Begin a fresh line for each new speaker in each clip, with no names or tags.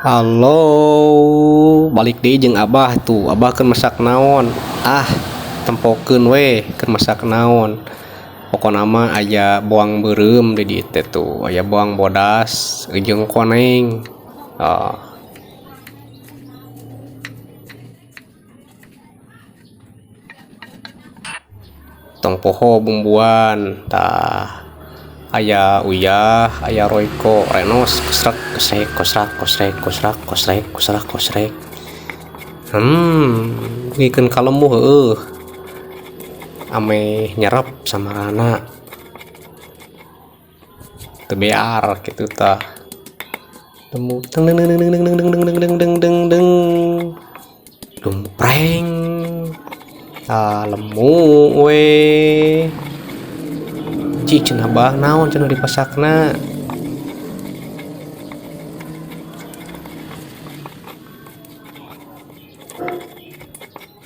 Halo, balik deh jeung Abah tuh. Abah kan masak naon? Ah, tempokeun we kan masak naon. Pokona mah aya bawang beureum di dieu teh tuh, aya bawang bodas, jeung koneng. Ah, tong poho bumbuan. Tah, aya uyah, aya royko, renos, kosrak, kosrek, kosrak, kosrek, kosrak, kosrek, kosrak, kosrek. Bikin kalemu ame nyerap sama anak tebear gitu tah temu teng deng deng deng deng deng deng deng deng deng deng deng dumpreng lemu we cenah bah naon cenah dipasakna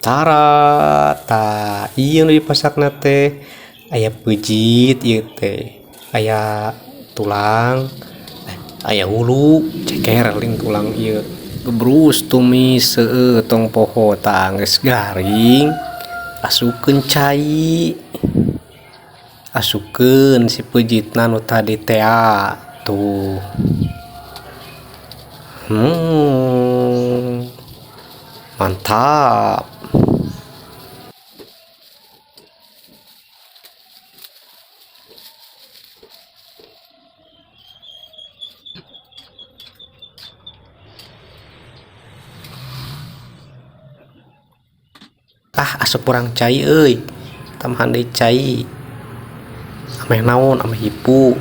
cara ta iya nu dipasakna teh aya pejit ieu teh aya tulang aya hulu ceker ling tulang ieu gebrus tumis seueur tong poho tah geus garing asukeun cai asukeun si pejitna nu tadi teh tuh mantap. Asup urang cai euy tambahan deui cai ameh naon ameh hipu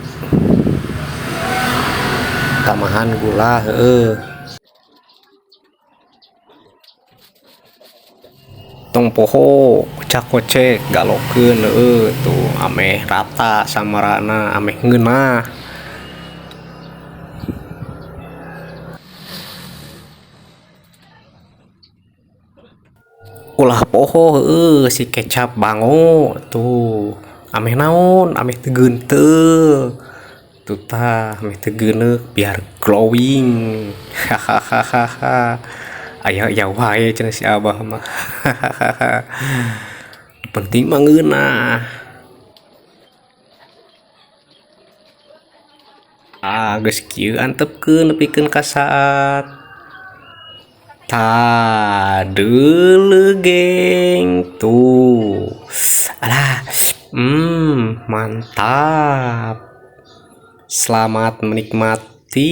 tambahan gula heueuh tong poho kocak-kocek galokeun heueuh tuh ameh rata samarana ameh ngeunah ulah poho heueuh si kecap bango tuh ameh naon ameh teu geunteul tuh tah ameh teu geuneuk biar glowing hahaha aya wae cenah si Abah mah penting mah ngeunah geus kieu antepkeun nepikeun ka saat deuleu geng tuh alah mantap selamat menikmati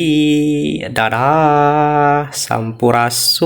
dadah sampurasun.